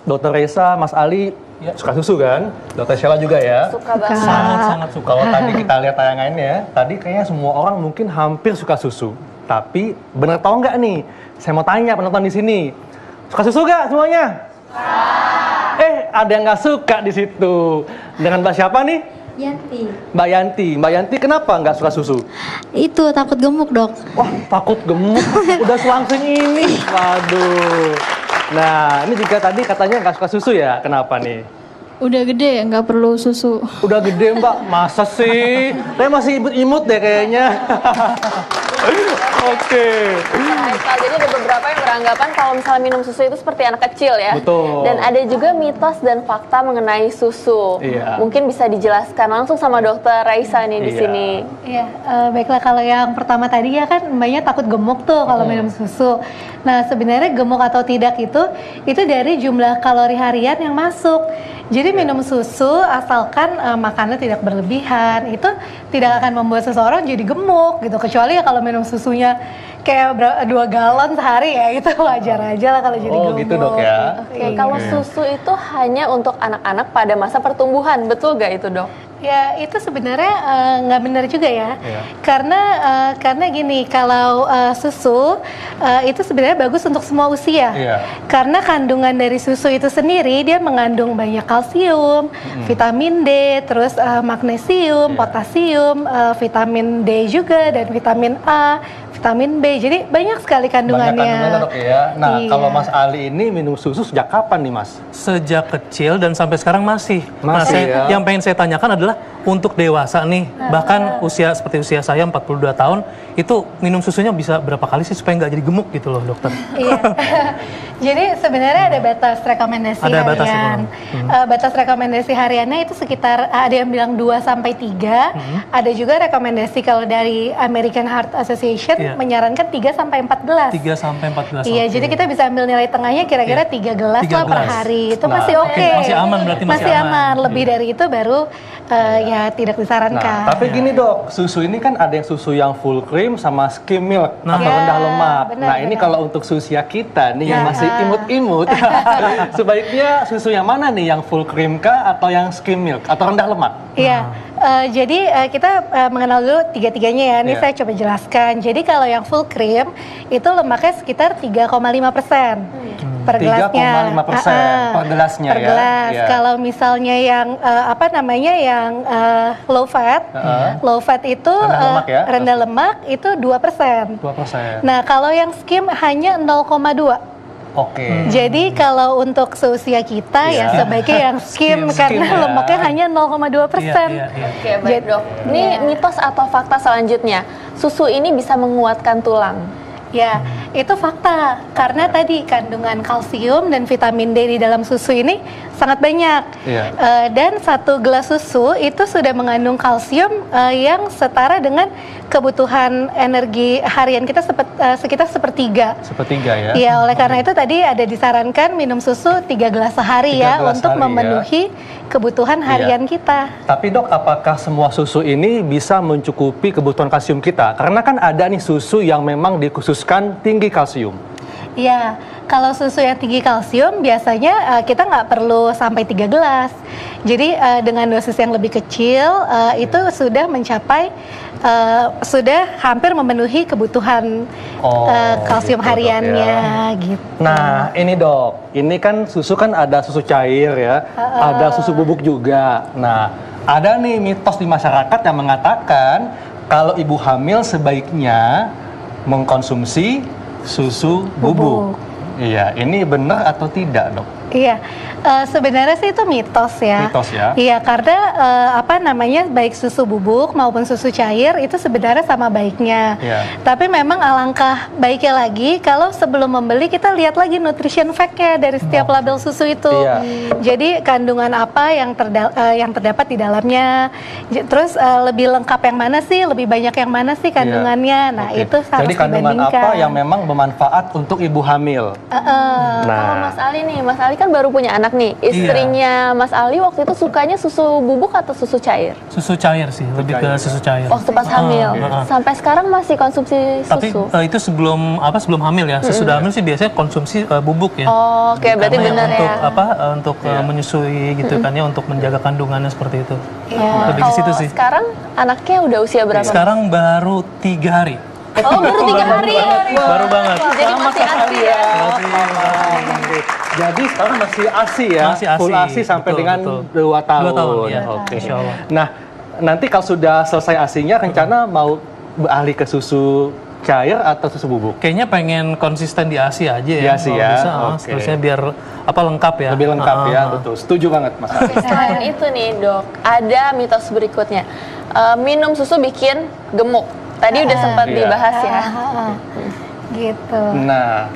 Dokter Reza, Mas Ali ya, suka susu kan? Dokter Sheila juga ya? Suka banget. Sangat suka. Kalau tadi kita lihat tayangannya, tadi kayaknya semua orang mungkin hampir suka susu. Tapi bener tau nggak nih? Saya mau tanya penonton di sini, suka susu nggak semuanya? Ada yang nggak suka di situ. Dengan Mbak siapa nih? Yanti. Mbak Yanti. Mbak Yanti kenapa nggak suka susu? Itu takut gemuk, Dok. Wah, takut gemuk. Udah selangsung ini. Waduh. Nah, ini juga tadi katanya nggak suka susu ya? Kenapa nih? Udah gede, nggak perlu susu. Udah gede, Mbak. Masa sih? Saya masih imut-imut deh kayaknya. Oke. Jadi ada beberapa yang beranggapan kalau misalnya minum susu itu seperti anak kecil ya. Betul. Dan ada juga mitos dan fakta mengenai susu. Iya. Mungkin bisa dijelaskan langsung sama Dokter Raisa nih di Iya. sini. Iya, baiklah kalau yang pertama tadi ya kan mbaknya takut gemuk tuh kalau minum susu. Nah sebenarnya gemuk atau tidak itu dari jumlah kalori harian yang masuk. Jadi minum susu asalkan makannya tidak berlebihan itu tidak akan membuat seseorang jadi gemuk gitu. Kecuali ya kalau minum susunya kayak 2 galon sehari ya itu wajar aja lah kalau jadi gemuk. Oh gitu dok ya. Oke, kalau susu itu hanya untuk anak-anak pada masa pertumbuhan, betul gak itu dok? Ya itu sebenarnya nggak benar juga ya, Iya. karena gini kalau susu itu sebenarnya bagus untuk semua usia, Iya. karena kandungan dari susu itu sendiri dia mengandung banyak kalsium, vitamin D, terus magnesium, Iya. potasium, vitamin D juga dan vitamin A, vitamin B, jadi banyak sekali Banyak kandungannya. kandungannya dok ya. Nah Iya. kalau Mas Ali ini minum susu sejak kapan nih Mas? Sejak kecil dan sampai sekarang masih. Masih ya? Yang pengen saya tanyakan adalah untuk dewasa nih, bahkan usia seperti usia saya 42 tahun, itu minum susunya bisa berapa kali sih supaya nggak jadi gemuk gitu loh dokter? Iya. Jadi sebenarnya ada batas rekomendasi Ada batas harian. Batas rekomendasi hariannya itu sekitar ada yang bilang 2 sampai 3. Ada juga rekomendasi kalau dari American Heart Association Iya. menyarankan 3 sampai 4 gelas. 3 sampai 14. Iya, oke. jadi kita bisa ambil nilai tengahnya kira-kira Iya. 3 gelas 3 lah per gelas. hari. Itu Nah, masih oke. masih aman berarti, masih masih aman. aman. Lebih dari itu baru ya tidak disarankan. Nah, tapi gini dok, susu ini kan ada yang susu yang full cream sama skim milk atau Ya, rendah lemak. benar, Nah ini benar. kalau untuk usia kita nih yang Ya. masih imut-imut, sebaiknya susu yang mana nih, yang full cream kah atau yang skim milk atau rendah lemak? Iya, jadi kita mengenal dulu tiga-tiganya ya. Ini Iya. saya coba jelaskan. Jadi kalau yang full cream itu lemaknya sekitar 3,5% per gelasnya. 3,5% per gelasnya per ya. gelas. Iya. Kalau misalnya yang yang low fat, low fat itu Rendah lemak ya? rendah lemak itu 2%. 2%. Nah kalau yang skim hanya 0,2. Oke. Jadi kalau untuk seusia kita ya sebaiknya yang skim karena ya. lemaknya hanya 0,2%. Iya, iya. Oke, baik dok. Ini mitos atau fakta selanjutnya, susu ini bisa menguatkan tulang. Ya, itu fakta. Karena tadi kandungan kalsium dan vitamin D di dalam susu ini sangat banyak. Iya. Dan 1 gelas susu itu sudah mengandung kalsium yang setara dengan kebutuhan energi harian kita sekitar sepertiga. Sepertiga ya. Iya, oleh karena itu tadi ada disarankan minum susu 3 gelas sehari 3 ya gelas untuk sehari ya. memenuhi kebutuhan harian kita. Tapi dok, apakah semua susu ini bisa mencukupi kebutuhan kalsium kita? Karena kan ada nih susu yang memang dikhususkan tinggi kalsium. Iya, kalau susu yang tinggi kalsium biasanya kita nggak perlu sampai 3 gelas. Jadi dengan dosis yang lebih kecil itu sudah mencapai sudah hampir memenuhi kebutuhan kalsium gitu, Dok, hariannya gitu. Nah, ini dok, ini kan susu kan ada susu cair ya, ada susu bubuk juga. Nah, ada nih mitos di masyarakat yang mengatakan kalau ibu hamil sebaiknya mengkonsumsi susu bubuk. Iya, ini benar atau tidak dok? Iya, sebenarnya sih itu mitos ya. Mitos ya? Iya, karena baik susu bubuk maupun susu cair itu sebenarnya sama baiknya. Iya. Tapi memang alangkah baiknya lagi kalau sebelum membeli kita lihat lagi nutrition fact-nya dari setiap label susu itu. Iya. Jadi kandungan apa yang terdapat di dalamnya. Terus lebih lengkap yang mana sih, lebih banyak yang mana sih kandungannya. Nah, Oke. itu harus Jadi kandungan dibandingkan. apa yang memang bermanfaat untuk ibu hamil? Kalau Nah, Mas Ali nih, Mas Ali kan baru punya anak nih. Istrinya Mas Ali waktu itu sukanya susu bubuk atau susu cair? Susu cair sih, lebih ke susu cair. Waktu pas hamil. Sampai sekarang masih konsumsi Tapi susu? itu sebelum hamil ya. Sesudah hamil sih biasanya konsumsi bubuk ya. Oh, oke, berarti Karena benar untuk ya. untuk menyusui gitu kan ya, untuk menjaga kandungannya seperti itu. Oh, Lebih ke situ sih. Sekarang anaknya udah usia berapa? Mas? Sekarang baru 3 hari. Oh, baru 3 hari. Baru banget. Jadi masih ASI ya. Jadi sekarang masih ASI ya, Masih ASI, full ASI sampai betul, dengan betul. 2 tahun. 2 tahun, ya. Oke. Insya Allah. Nah, nanti kalau sudah selesai ASI-nya, rencana mau beralih ke susu cair atau susu bubuk? Kayaknya pengen konsisten di ASI aja ya. Di ASI kalau ya, bisa, oke. seterusnya biar lengkap ya. Lebih lengkap ya, betul. Setuju banget, Mas Ali. Selain itu nih dok, ada mitos berikutnya. Minum susu bikin gemuk. Tadi udah sempat Iya. dibahas ya. Gitu. Nah,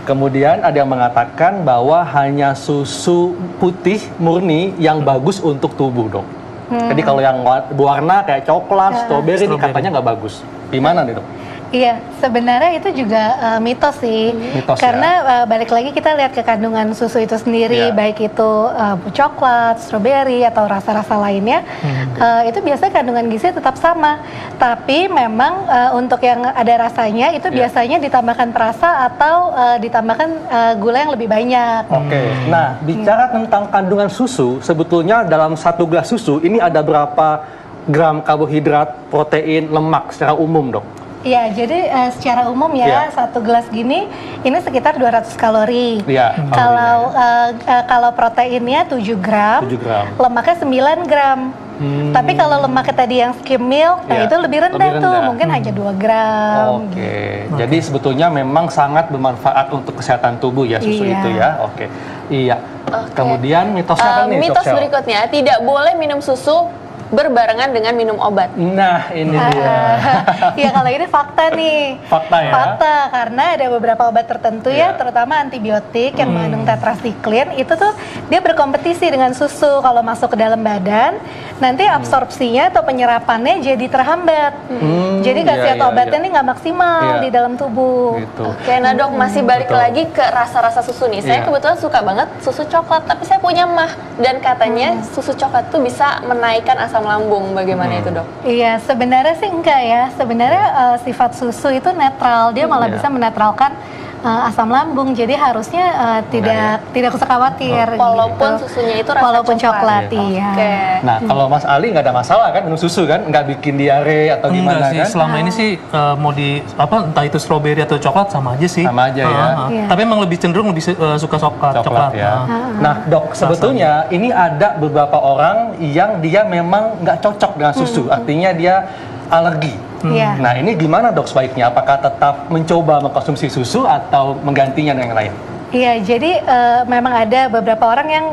kemudian ada yang mengatakan bahwa hanya susu putih murni yang bagus untuk tubuh, dok. Jadi kalau yang berwarna kayak coklat, strawberry ini katanya nggak bagus. Gimana nih, dok? Iya, sebenarnya itu juga mitos sih. Mitos, karena balik lagi kita lihat ke kandungan susu itu sendiri, Iya. baik itu coklat, stroberi atau rasa-rasa lainnya, itu biasanya kandungan gizi tetap sama. Tapi memang untuk yang ada rasanya itu biasanya ditambahkan perasa atau ditambahkan gula yang lebih banyak. Oke. Nah, bicara tentang kandungan susu, sebetulnya dalam 1 gelas susu ini ada berapa gram karbohidrat, protein, lemak secara umum, dok? Iya, jadi secara umum ya, Iya. 1 gelas gini ini sekitar 200 kalori. Iya. Kalau proteinnya 7 gram, 7 gram. lemaknya 9 gram. Tapi kalau lemaknya tadi yang skim milk, nah Iya, itu lebih rendah lebih tuh, rendah. mungkin hanya 2 gram. Oke. Jadi sebetulnya memang sangat bermanfaat untuk kesehatan tubuh ya susu Iya. itu ya. Oke. Iya. Oke. Kemudian mitosnya apa nih, Mitos Dok Shell? berikutnya, tidak boleh minum susu berbarengan dengan minum obat. Nah, ini dia. Ya kalau ini fakta nih. Fakta ya? Fakta, karena ada beberapa obat tertentu ya, Iya. terutama antibiotik yang mengandung tetrasiklin, itu tuh dia berkompetisi dengan susu. Kalau masuk ke dalam badan, nanti absorpsinya atau penyerapannya jadi terhambat. Jadi khasiat iya, obatnya iya. ini nggak maksimal Iya. di dalam tubuh. Gitu. Oke, nah dok, masih balik Betul. lagi ke rasa-rasa susu nih. Saya Iya. kebetulan suka banget susu coklat, tapi saya punya mah. Dan katanya susu coklat tuh bisa menaikkan asam lambung. Bagaimana itu dok? Iya, sebenarnya sih enggak ya. Sebenarnya sifat susu itu netral, dia malah Iya. bisa menetralkan asam lambung. Jadi harusnya tidak usah khawatir. Walaupun gitu. susunya itu rasa walaupun coklat, Oke. iya. Nah, kalau Mas Ali nggak ada masalah kan minum susu kan? Nggak bikin diare atau Enggak gimana sih, kan? selama ini sih mau di entah itu stroberi atau coklat sama aja sih. Sama aja ya. Iya. Tapi emang lebih cenderung lebih suka Coklat ya. Ah. Nah, dok, sebetulnya ini ada beberapa orang yang dia memang nggak cocok dengan susu, artinya dia alergi. Iya. Nah, ini gimana dok sebaiknya? Apakah tetap mencoba mengkonsumsi susu atau menggantinya dengan yang lain? Iya, jadi memang ada beberapa orang yang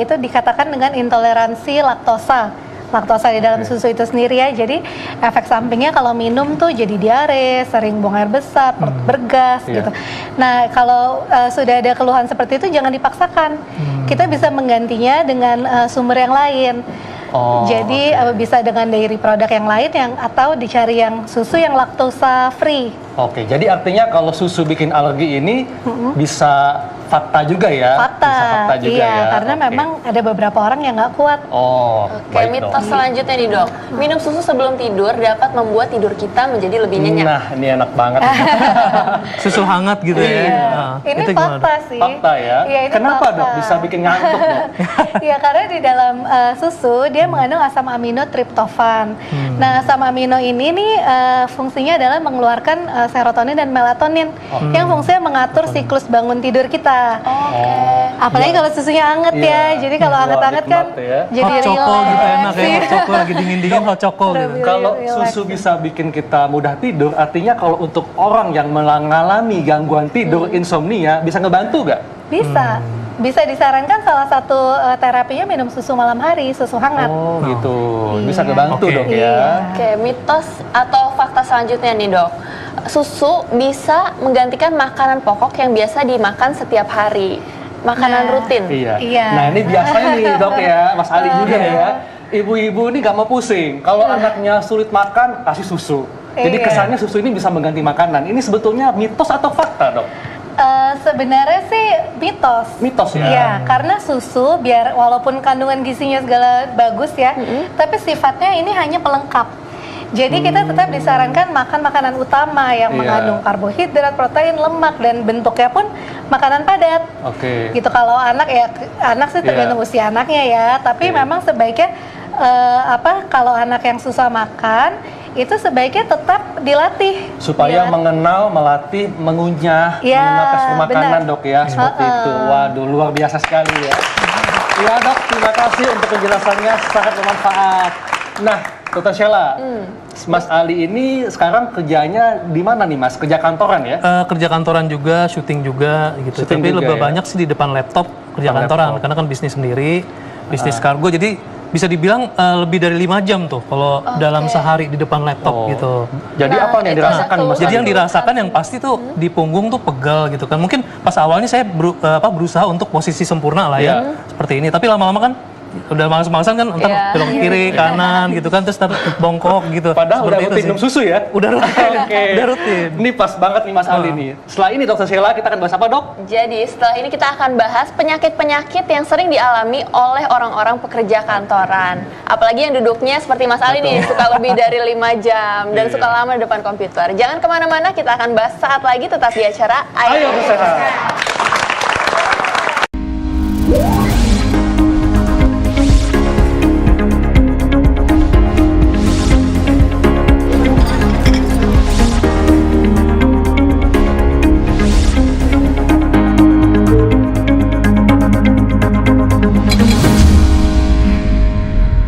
itu dikatakan dengan intoleransi laktosa. Laktosa di dalam susu itu sendiri ya. Jadi efek sampingnya kalau minum tuh jadi diare, sering buang air besar, perut bergas Iya. gitu. Nah, kalau sudah ada keluhan seperti itu jangan dipaksakan. Kita bisa menggantinya dengan sumber yang lain. Oh, Jadi bisa dengan dairy produk yang lain atau dicari yang susu yang laktosa free. Oke, jadi artinya kalau susu bikin alergi ini bisa fakta juga ya? Fakta, Bisa fakta juga iya, ya? karena Oke. memang ada beberapa orang yang nggak kuat. Oh, Oke, baik mitos dok. selanjutnya nih dok. Minum susu sebelum tidur dapat membuat tidur kita menjadi lebih nyenyak. Nah, ini enak banget. Susu hangat gitu ya. Iya. Nah, Ini itu gimana? fakta sih. Fakta ya? Iya, ini Kenapa fakta. dok bisa bikin ngantuk dok? Ya karena di dalam susu dia mengandung asam amino triptofan. Nah asam amino ini nih fungsinya adalah mengeluarkan serotonin dan melatonin yang fungsinya mengatur siklus bangun tidur kita. Apalagi kalau susunya anget Iya. ya. Jadi kalau Wah, anget-anget kan nikmat ya. jadi Hot choco gitu relax. enak ya, hot choco lagi dingin-dingin hot choco gitu. Kalau Relax. susu bisa bikin kita mudah tidur, artinya kalau untuk orang yang mengalami gangguan tidur, insomnia, bisa ngebantu nggak? Bisa. Bisa disarankan salah satu terapinya minum susu malam hari, susu hangat. Oh gitu, bisa Iya. ngebantu Oke. dok ya. Iya. Oke, mitos atau fakta selanjutnya nih dok. Susu bisa menggantikan makanan pokok yang biasa dimakan setiap hari. Makanan Nah. rutin. Iya. Iya. Nah ini biasanya nih dok ya, Mas Ali juga ya. Ibu-ibu ini nggak mau pusing. Kalau anaknya sulit makan, kasih susu. Jadi Iya. kesannya susu ini bisa mengganti makanan. Ini sebetulnya mitos atau fakta dok? Sebenarnya sih mitos. Mitos ya? Iya, karena susu biar walaupun kandungan gizinya segala bagus ya, tapi sifatnya ini hanya pelengkap. Jadi kita tetap disarankan makan makanan utama yang Iya. mengandung karbohidrat, protein, lemak, dan bentuknya pun makanan padat. Oke. Gitu kalau anak ya, anak sih tergantung usia anaknya ya. Tapi memang sebaiknya kalau anak yang susah makan itu sebaiknya tetap dilatih Supaya biar- mengenal, melatih, mengunyah, Ya, mengenal tekstur makanan benar. dok ya, seperti itu. Waduh, luar biasa sekali ya. Ya dok, terima kasih untuk penjelasannya, sangat bermanfaat. Nah, Dr. Sheila, Mas Ali ini sekarang kerjanya di mana nih Mas? Kerja kantoran ya? Kerja kantoran juga, syuting juga gitu. Syuting Tapi juga lebih ya? banyak sih di depan laptop kerja Depan kantoran, laptop. karena kan bisnis sendiri, bisnis kargo. Jadi bisa dibilang lebih dari 5 jam tuh kalau dalam sehari di depan laptop Oh. gitu. Jadi Nah, apa nih yang itu dirasakan ada Mas? Jadi yang dirasakan yang pasti tuh di punggung tuh pegal gitu kan. Mungkin pas awalnya saya berusaha untuk posisi sempurna lah ya, seperti ini. Tapi lama-lama kan udah males-malesan kan, ntar Iya. belok kiri, kanan gitu kan, terus ntar bongkok gitu. Padahal udah Seperti itu rutin sih. minum susu ya? Udah rutin, Oke. udah rutin. Ini pas banget nih Mas Ali nih. Setelah ini Dr. Sheila kita akan bahas apa dok? Jadi setelah ini kita akan bahas penyakit-penyakit yang sering dialami oleh orang-orang pekerja kantoran. Apalagi yang duduknya seperti Mas Ali nih, suka lebih dari 5 jam dan Iya. suka lama di depan komputer. Jangan kemana-mana, kita akan bahas saat lagi tetap di acara Ayo bersehat.